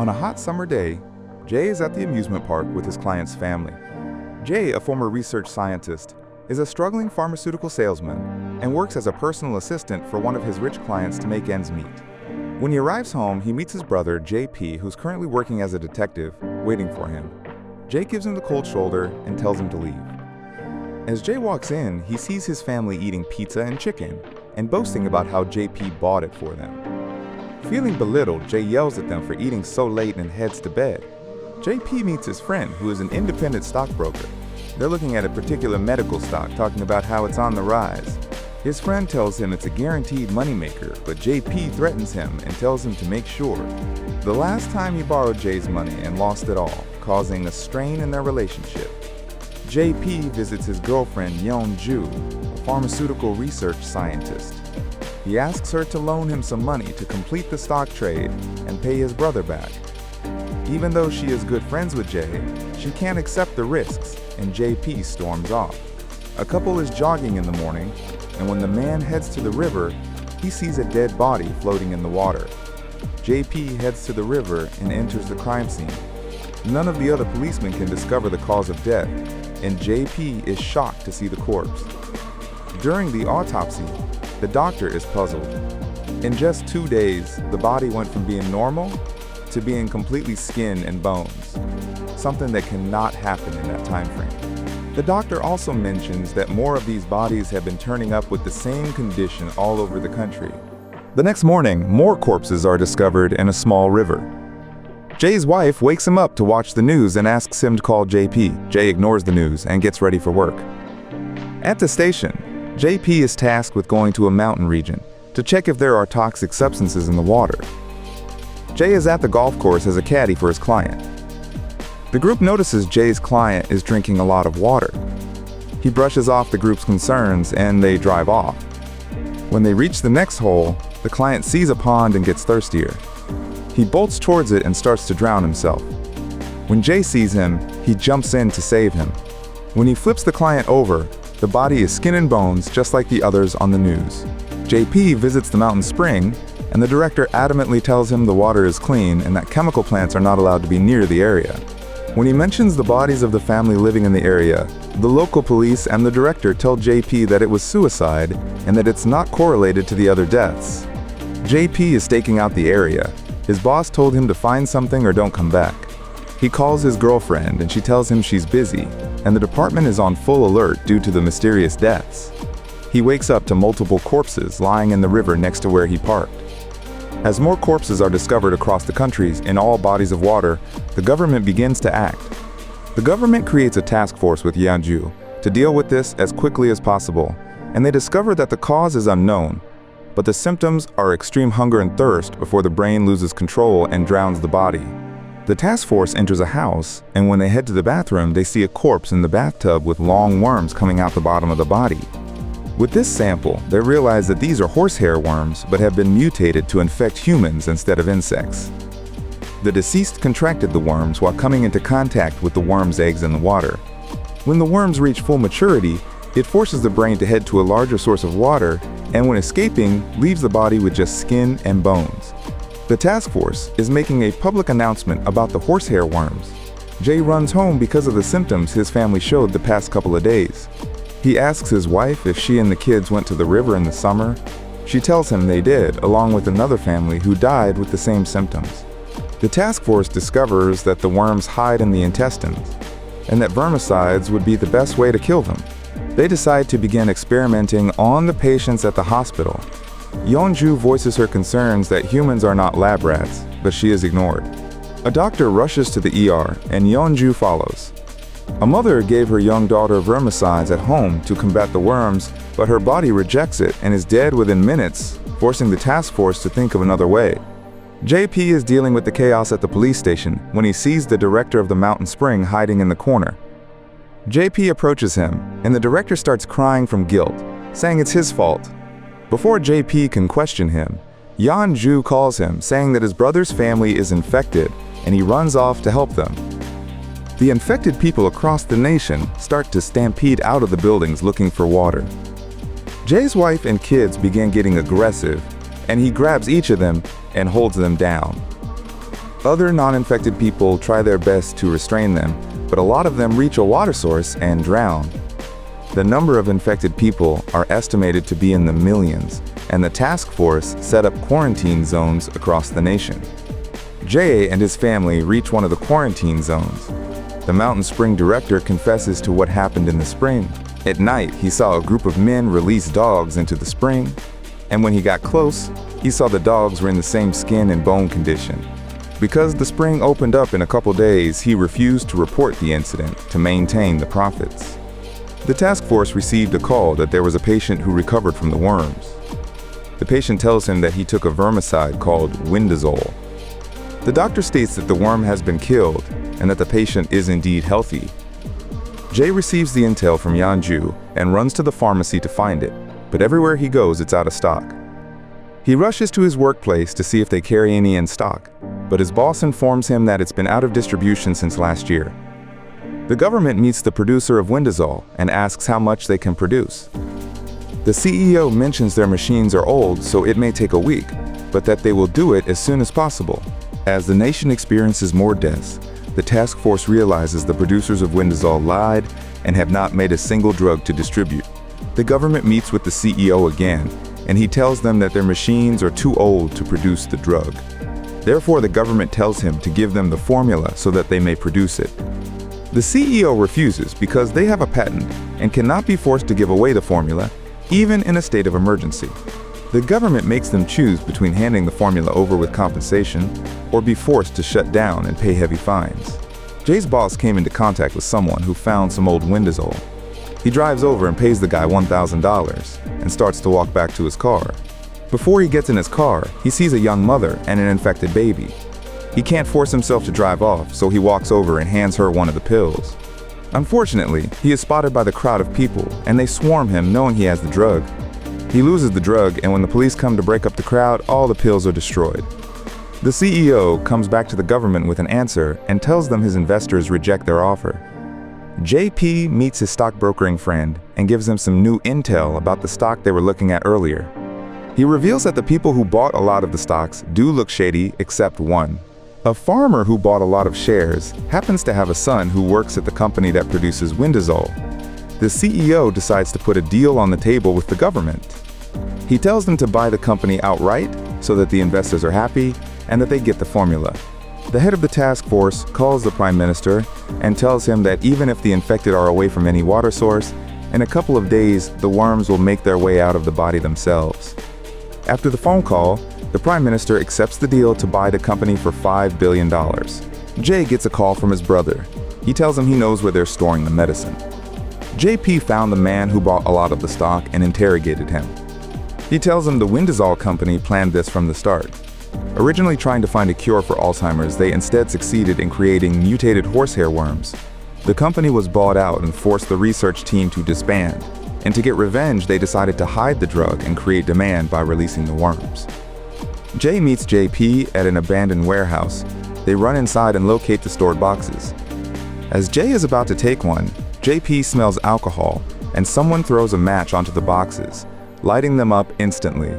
On a hot summer day, Jay is at the amusement park with his client's family. Jay, a former research scientist, is a struggling pharmaceutical salesman and works as a personal assistant for one of his rich clients to make ends meet. When he arrives home, he meets his brother, JP, who's currently working as a detective, waiting for him. Jay gives him the cold shoulder and tells him to leave. As Jay walks in, he sees his family eating pizza and chicken and boasting about how JP bought it for them. Feeling belittled, Jay yells at them for eating so late and heads to bed. JP meets his friend, who is an independent stockbroker. They're looking at a particular medical stock, talking about how it's on the rise. His friend tells him it's a guaranteed moneymaker, but JP threatens him and tells him to make sure. The last time he borrowed Jay's money and lost it all, causing a strain in their relationship. JP visits his girlfriend, Yeon-ju, a pharmaceutical research scientist. He asks her to loan him some money to complete the stock trade and pay his brother back. Even though she is good friends with Jay, she can't accept the risks, and JP storms off. A couple is jogging in the morning, and when the man heads to the river, he sees a dead body floating in the water. JP heads to the river and enters the crime scene. None of the other policemen can discover the cause of death, and JP is shocked to see the corpse. During the autopsy, the doctor is puzzled. In just 2 days, the body went from being normal to being completely skin and bones, something that cannot happen in that time frame. The doctor also mentions that more of these bodies have been turning up with the same condition all over the country. The next morning, more corpses are discovered in a small river. Jay's wife wakes him up to watch the news and asks him to call JP. Jay ignores the news and gets ready for work. At the station, JP is tasked with going to a mountain region to check if there are toxic substances in the water. Jay is at the golf course as a caddy for his client. The group notices Jay's client is drinking a lot of water. He brushes off the group's concerns and they drive off. When they reach the next hole, the client sees a pond and gets thirstier. He bolts towards it and starts to drown himself. When Jay sees him, he jumps in to save him. When he flips the client over, the body is skin and bones just like the others on the news. JP visits the mountain spring, and the director adamantly tells him the water is clean and that chemical plants are not allowed to be near the area. When he mentions the bodies of the family living in the area, the local police and the director tell JP that it was suicide and that it's not correlated to the other deaths. JP is staking out the area. His boss told him to find something or don't come back. He calls his girlfriend and she tells him she's busy, and the department is on full alert due to the mysterious deaths. He wakes up to multiple corpses lying in the river next to where he parked. As more corpses are discovered across the countries in all bodies of water, the government begins to act. The government creates a task force with Yeon-ju to deal with this as quickly as possible, and they discover that the cause is unknown, but the symptoms are extreme hunger and thirst before the brain loses control and drowns the body. The task force enters a house, and when they head to the bathroom, they see a corpse in the bathtub with long worms coming out the bottom of the body. With this sample, they realize that these are horsehair worms but have been mutated to infect humans instead of insects. The deceased contracted the worms while coming into contact with the worm's eggs in the water. When the worms reach full maturity, it forces the brain to head to a larger source of water, and when escaping, leaves the body with just skin and bones. The task force is making a public announcement about the horsehair worms. Jay runs home because of the symptoms his family showed the past couple of days. He asks his wife if she and the kids went to the river in the summer. She tells him they did, along with another family who died with the same symptoms. The task force discovers that the worms hide in the intestines, and that vermicides would be the best way to kill them. They decide to begin experimenting on the patients at the hospital. Yeon-ju voices her concerns that humans are not lab rats, but she is ignored. A doctor rushes to the ER, and Yeon-ju follows. A mother gave her young daughter vermicides at home to combat the worms, but her body rejects it and is dead within minutes, forcing the task force to think of another way. JP is dealing with the chaos at the police station when he sees the director of the mountain spring hiding in the corner. JP approaches him, and the director starts crying from guilt, saying it's his fault. Before JP can question him, Yeon-ju calls him, saying that his brother's family is infected, and he runs off to help them. The infected people across the nation start to stampede out of the buildings looking for water. Jay's wife and kids begin getting aggressive, and he grabs each of them and holds them down. Other non-infected people try their best to restrain them, but a lot of them reach a water source and drown. The number of infected people are estimated to be in the millions, and the task force set up quarantine zones across the nation. Jay and his family reach one of the quarantine zones. The mountain spring director confesses to what happened in the spring. At night, he saw a group of men release dogs into the spring, and when he got close, he saw the dogs were in the same skin and bone condition. Because the spring opened up in a couple days, he refused to report the incident to maintain the profits. The task force received a call that there was a patient who recovered from the worms. The patient tells him that he took a vermicide called Windazole. The doctor states that the worm has been killed and that the patient is indeed healthy. Jay receives the intel from Yanju and runs to the pharmacy to find it, but everywhere he goes it's out of stock. He rushes to his workplace to see if they carry any in stock, but his boss informs him that it's been out of distribution since last year. The government meets the producer of Windazole and asks how much they can produce. The CEO mentions their machines are old, so it may take a week, but that they will do it as soon as possible. As the nation experiences more deaths, the task force realizes the producers of Windazole lied and have not made a single drug to distribute. The government meets with the CEO again, and he tells them that their machines are too old to produce the drug. Therefore, the government tells him to give them the formula so that they may produce it. The CEO refuses because they have a patent and cannot be forced to give away the formula, even in a state of emergency. The government makes them choose between handing the formula over with compensation or be forced to shut down and pay heavy fines. Jay's boss came into contact with someone who found some old Windazole. He drives over and pays the guy $1,000 and starts to walk back to his car. Before he gets in his car, he sees a young mother and an infected baby. He can't force himself to drive off, so he walks over and hands her one of the pills. Unfortunately, he is spotted by the crowd of people, and they swarm him knowing he has the drug. He loses the drug, and when the police come to break up the crowd, all the pills are destroyed. The CEO comes back to the government with an answer and tells them his investors reject their offer. JP meets his stockbrokering friend and gives him some new intel about the stock they were looking at earlier. He reveals that the people who bought a lot of the stocks do look shady except one. A farmer who bought a lot of shares happens to have a son who works at the company that produces Windazole. The CEO decides to put a deal on the table with the government. He tells them to buy the company outright so that the investors are happy and that they get the formula. The head of the task force calls the Prime Minister and tells him that even if the infected are away from any water source, in a couple of days the worms will make their way out of the body themselves. After the phone call, the Prime Minister accepts the deal to buy the company for $5 billion. Jay gets a call from his brother. He tells him he knows where they're storing the medicine. JP found the man who bought a lot of the stock and interrogated him. He tells him the Windazole company planned this from the start. Originally trying to find a cure for Alzheimer's, they instead succeeded in creating mutated horsehair worms. The company was bought out and forced the research team to disband. And to get revenge, they decided to hide the drug and create demand by releasing the worms. Jay meets JP at an abandoned warehouse. They run inside and locate the stored boxes. As Jay is about to take one, JP smells alcohol, and someone throws a match onto the boxes, lighting them up instantly.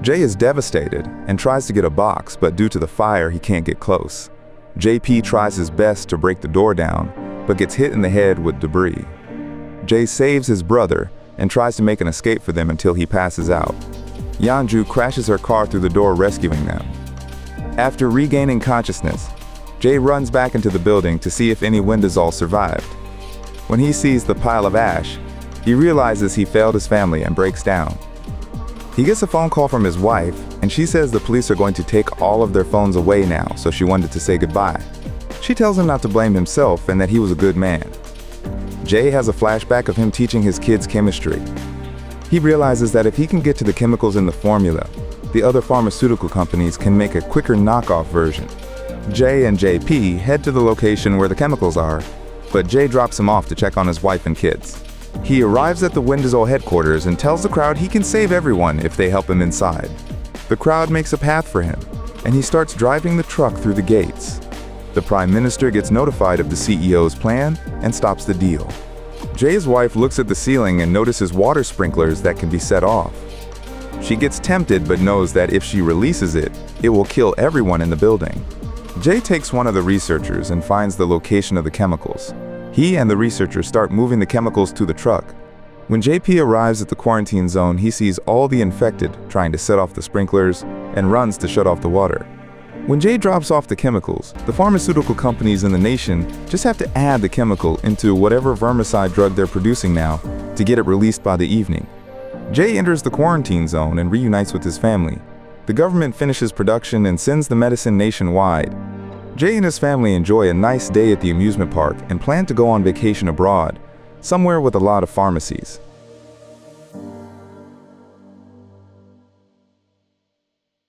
Jay is devastated and tries to get a box, but due to the fire, he can't get close. JP tries his best to break the door down, but gets hit in the head with debris. Jay saves his brother and tries to make an escape for them until he passes out. Yanju crashes her car through the door, rescuing them. After regaining consciousness, Jay runs back into the building to see if any Windazole survived. When he sees the pile of ash, he realizes he failed his family and breaks down. He gets a phone call from his wife, and she says the police are going to take all of their phones away now, so she wanted to say goodbye. She tells him not to blame himself and that he was a good man. Jay has a flashback of him teaching his kids chemistry. He realizes that if he can get to the chemicals in the formula, the other pharmaceutical companies can make a quicker knockoff version. Jay and JP head to the location where the chemicals are, but Jay drops him off to check on his wife and kids. He arrives at the Windazole headquarters and tells the crowd he can save everyone if they help him inside. The crowd makes a path for him, and he starts driving the truck through the gates. The Prime Minister gets notified of the CEO's plan and stops the deal. Jay's wife looks at the ceiling and notices water sprinklers that can be set off. She gets tempted but knows that if she releases it, it will kill everyone in the building. Jay takes one of the researchers and finds the location of the chemicals. He and the researcher start moving the chemicals to the truck. When JP arrives at the quarantine zone, he sees all the infected trying to set off the sprinklers and runs to shut off the water. When Jay drops off the chemicals, the pharmaceutical companies in the nation just have to add the chemical into whatever vermicide drug they're producing now to get it released by the evening. Jay enters the quarantine zone and reunites with his family. The government finishes production and sends the medicine nationwide. Jay and his family enjoy a nice day at the amusement park and plan to go on vacation abroad, somewhere with a lot of pharmacies.